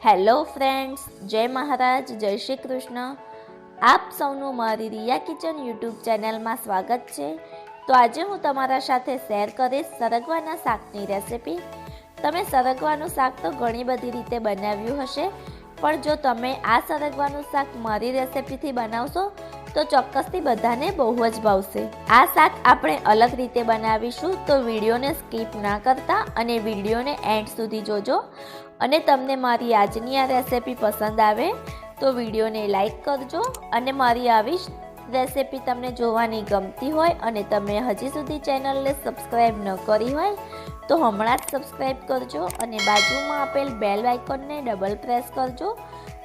Hello friends, જય મહારાજ, જય શ્રી કૃષ્ણ. આપ સૌનું મારી રિયા કિચન યુટ્યુબ ચેનલમાં સ્વાગત છે. તો આજે હું તમારા સાથે શેર કરીશ સરગવાના શાકની રેસિપી. તમે સરગવાનું શાક તો ઘણી બધી રીતે બનાવ્યું હશે, પણ જો તમે આ સરગવાનું શાક મારી રેસિપીથી બનાવશો તો ચોક્કસથી બધાને બહુ જ ભાવશે. આ શાક આપણે અલગ રીતે બનાવીશું, તો વિડીયોને સ્કીપ ના કરતા અને વિડીયોને એન્ડ સુધી જોજો. અને તમને મારી આજની આ રેસિપી પસંદ આવે તો વિડીયોને લાઈક કરજો. અને મારી આવી જ રેસિપી તમને જોવાની ગમતી હોય અને તમે હજી સુધી ચેનલને સબસ્ક્રાઈબ ન કરી હોય તો હમણાં જ સબસ્ક્રાઈબ કરજો અને બાજુમાં આપેલ બેલ આઇકોનને ડબલ પ્રેસ કરજો,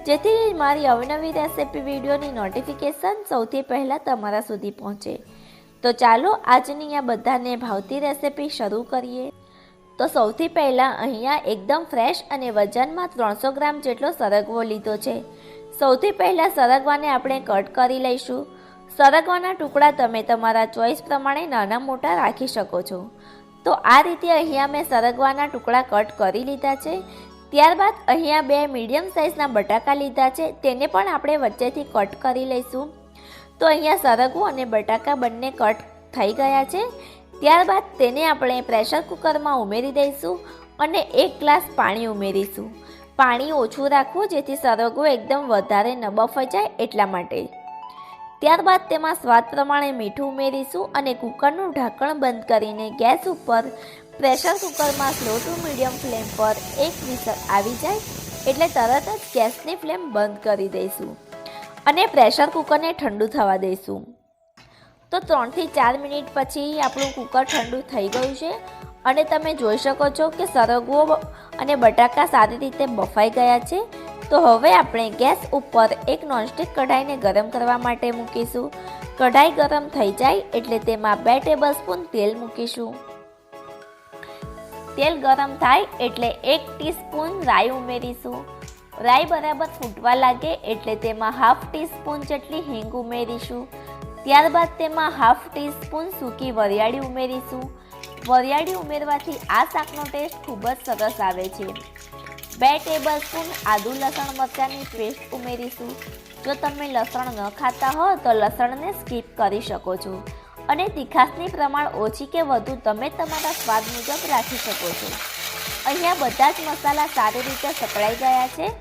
જેથી મારી અવનવી રેસિપી વિડીયોની નોટિફિકેશન સૌથી પહેલાં તમારા સુધી પહોંચે. તો ચાલો આજની આ બધાને ભાવતી રેસિપી શરૂ કરીએ. તો સૌથી પહેલાં અહીંયા એકદમ ફ્રેશ અને વજનમાં 300 ગ્રામ જેટલો સરગવો લીધો છે. સૌથી પહેલાં સરગવાને આપણે કટ કરી લઈશું. સરગવાના ટુકડા તમે તમારા ચોઈસ પ્રમાણે નાના મોટા રાખી શકો છો. તો આ રીતે અહીંયા મેં સરગવાના ટુકડા કટ કરી લીધા છે. ત્યારબાદ અહીંયા 2 મીડિયમ સાઇઝના બટાકા લીધા છે, તેને પણ આપણે વચ્ચેથી કટ કરી લઈશું. તો અહીંયા સરગવો અને બટાકા બંને કટ થઈ ગયા છે. ત્યારબાદ તેને આપણે પ્રેશર કુકરમાં ઉમેરી દઈશું અને 1 ગ્લાસ પાણી ઉમેરીશું. પાણી ઓછું રાખવું જેથી સરગવો એકદમ વધારે ન બફાઈ જાય એટલા માટે. ત્યારબાદ તેમાં સ્વાદ પ્રમાણે મીઠું ઉમેરીશું અને કુકરનું ઢાંકણ બંધ કરીને ગેસ ઉપર પ્રેશર કુકરમાં સ્લો ટુ મીડિયમ ફ્લેમ પર 1 વિસલ આવી જાય એટલે તરત જ ગેસની ફ્લેમ બંધ કરી દઈશું અને પ્રેશર કુકરને ઠંડુ થવા દઈશું. તો 3 થી 4 મિનિટ પછી આપણું કુકર ઠંડુ થઈ ગયું છે અને તમે જોઈ શકો છો કે સરગવો અને બટાકા સારી રીતે બફાઈ ગયા છે. તો હવે આપણે ગેસ ઉપર એક નોનસ્ટિક કઢાઈને ગરમ કરવા માટે મૂકીશું. કઢાઈ ગરમ થઈ જાય એટલે તેમાં 2 ટેબલસ્પૂન તેલ મૂકીશું. તેલ ગરમ થાય એટલે 1 ટીસ્પૂન રાઈ ઉમેરીશું. રાઈ બરાબર ફૂટવા લાગે એટલે તેમાં હાફ ટીસ્પૂન જેટલી હિંગ ઉમેરીશું. ત્યારબાદ તેમાં હાફ ટીસ્પૂન સૂકી વરિયાળી ઉમેરીશું. વરિયાળી ઉમેરવાથી આ શાકનો ટેસ્ટ ખૂબ જ સરસ આવે છે. 2 ટેબલસ્પૂન આદુ લસણ મરચાંની પેસ્ટ ઉમેરીશું. જો તમે લસણ ન ખાતા હો તો લસણને સ્કીપ કરી શકો છો અને તીખાશની પ્રમાણ ઓછી કે વધુ તમે તમારા સ્વાદ મુજબ રાખી શકો છો. અહીંયા બધા જ મસાલા સારી રીતે સકળાઈ ગયા છે.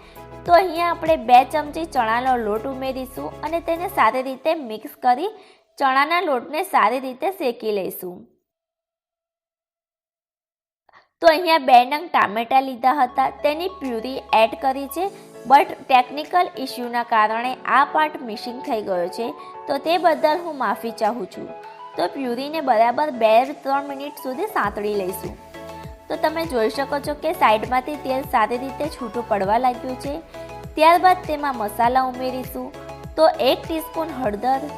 તો અહીંયા આપણે 2 ચમચી ચણાનો લોટ ઉમેરીશું અને તેને સારી રીતે મિક્સ કરી ચણાના લોટને સારી રીતે શેકી લઈશું. તો અહીંયા 2 નંગ ટામેટા લીધા હતા, તેની પ્યુરી એડ કરી છે, બટ ટેકનિકલ ઇસ્યુના કારણે આ પાર્ટ મિસિંગ થઈ ગયો છે, તો તે બદલ હું માફી ચાહું છું. તો પ્યુરીને બરાબર 2-3 મિનિટ સુધી સાંતળી લઈશું. તો તમે જોઈ શકો છો કે સાઈડમાંથી તેલ સારી રીતે છૂટું પડવા લાગ્યું છે. ત્યારબાદ તેમાં મસાલા ઉમેરીશું. તો 1 ટીસ્પૂન હળદર,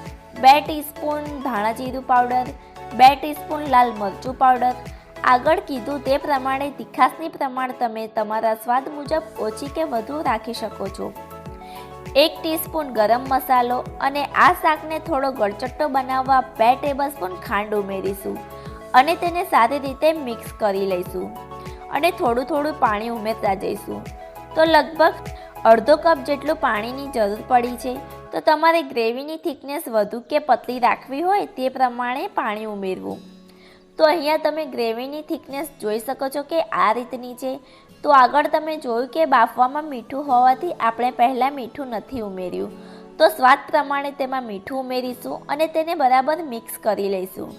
2 ટીસ્પૂન ધાણા જીરું પાવડર, 2 ટીસ્પૂન લાલ મરચું પાવડર. આગળ કીધું તે પ્રમાણે તીખાશની પ્રમાણ તમે તમારા સ્વાદ મુજબ ઓછી કે વધુ રાખી શકો છો. 1 ટીસ્પૂન ગરમ મસાલો અને આ શાકને થોડો ગળચટ્ટો બનાવવા 2 ટેબલસ્પૂન ખાંડ ઉમેરીશું અને તેને સારી રીતે મિક્સ કરી લઈશું અને થોડું થોડું પાણી ઉમેરતા જઈશું. તો લગભગ અડધો કપ જેટલું પાણીની જરૂર પડી છે. તો તમારે ગ્રેવીની થિકનેસ વધુ કે પતલી રાખવી હોય તે પ્રમાણે પાણી ઉમેરવું. તો અહીંયા તમે ગ્રેવીની થિકનેસ જોઈ શકો છો કે આ રીતની છે. તો આગળ તમે જોયું કે બાફવામાં મીઠું હોવાથી આપણે પહેલાં મીઠું નથી ઉમેર્યું. તો સ્વાદ પ્રમાણે તેમાં મીઠું ઉમેરીશું અને તેને બરાબર મિક્સ કરી લઈશું.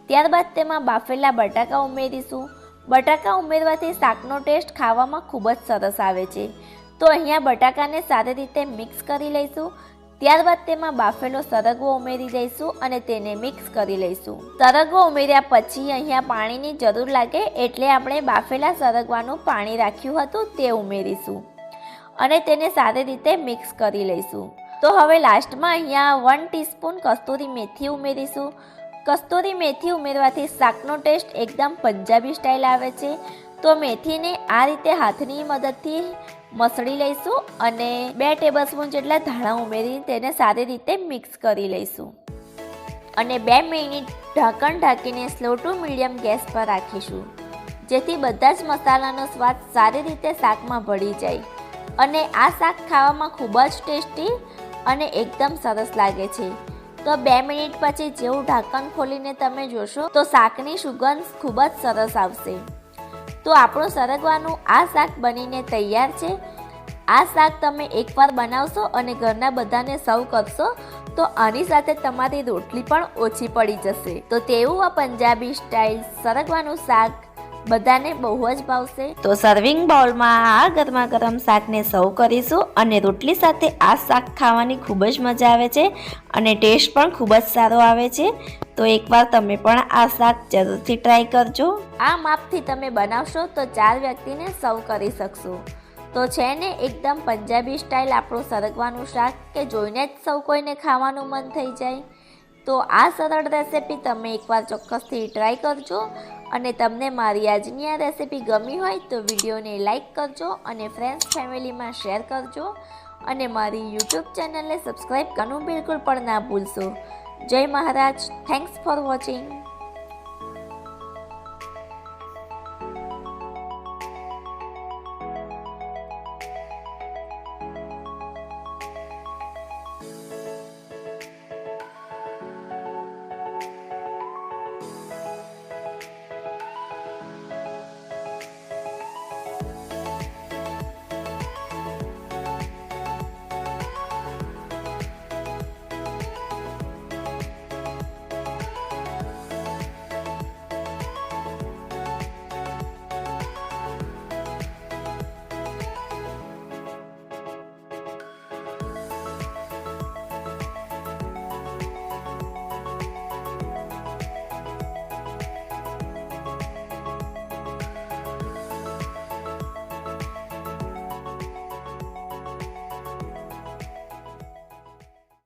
ત્યારબાદ તેમાં બાફેલા બટાકા ઉમેરીશું. બટાકા ઉમેરવાથી શાકનો ટેસ્ટ ખાવામાં ખૂબ જ સરસ આવે છે. તો અહીંયા બટાકાને સારી રીતે મિક્સ કરી લઈશું. ત્યારબાદ તેમાં બાફેલો સરગવો ઉમેરી દઈશું અને તેને મિક્સ કરી લઈશું. સરગવો ઉમેર્યા પછી અહીંયા પાણીની જરૂર લાગે એટલે આપણે બાફેલા સરગવાનું પાણી રાખ્યું હતું તે ઉમેરીશું અને તેને સારી રીતે મિક્સ કરી લઈશું. તો હવે લાસ્ટમાં અહીંયા 1 ટીસ્પૂન કસ્તુરી મેથી ઉમેરીશું. કસ્તુરી મેથી ઉમેરવાથી શાકનો ટેસ્ટ એકદમ પંજાબી સ્ટાઇલ આવે છે. તો મેથીને આ રીતે હાથની મદદથી મસળી લઈશું અને 2 ટેબલસ્પૂન જેટલા ધાણા ઉમેરી તેને સારી રીતે મિક્સ કરી લઈશું અને 2 મિનિટ ઢાંકણ ઢાંકીને સ્લો ટુ મીડિયમ ગેસ પર રાખીશું, જેથી બધા જ મસાલાનો સ્વાદ સારી રીતે શાકમાં ભળી જાય અને આ શાક ખાવામાં ખૂબ જ ટેસ્ટી અને એકદમ સરસ લાગે છે. તો 2 મિનિટ પછી જેવું ઢાંકણ ખોલીને તમે જોશો તો શાકની સુગંધ ખૂબ જ સરસ આવશે. તો આપણું સરગવાનું આ શાક બનીને તૈયાર છે. આ શાક તમે એકવાર બનાવશો અને ઘરના બધાને સર્વ કરશો તો આની સાથે તમારી રોટલી પણ ઓછી પડી જશે. તો તેવું આ પંજાબી સ્ટાઇલ સરગવાનું શાક બધાને બહુ જ ભાવશે. તો સર્વિંગ બાઉલમાં આ ગરમા ગરમ શાકને સર્વ કરીશું અને રોટલી સાથે આ શાક ખાવાની ખૂબ જ મજા આવે છે અને ટેસ્ટ પણ ખૂબ જ સારો આવે છે. તો એકવાર તમે પણ આ શાક જરૂરથી ટ્રાય કરજો. આ માપથી તમે બનાવશો તો 4 વ્યક્તિને સર્વ કરી શકશો. તો છે ને એકદમ પંજાબી સ્ટાઇલ આપણું સરગવાનું શાક કે જોઈને જ સૌ કોઈને ખાવાનું મન થઈ જાય. તો આ સરળ રેસિપી તમે એકવાર ચોક્કસથી ટ્રાય કરજો અને તમને મારી આજની આ રેસિપી ગમી હોય તો વિડીયોને લાઈક કરજો અને ફ્રેન્ડ્સ ફેમિલીમાં શેર કરજો અને મારી યુટ્યુબ ચેનલને સબસ્ક્રાઈબ કરવાનું બિલકુલ પણ ના ભૂલશો. જય મહારાજ. Thanks for watching.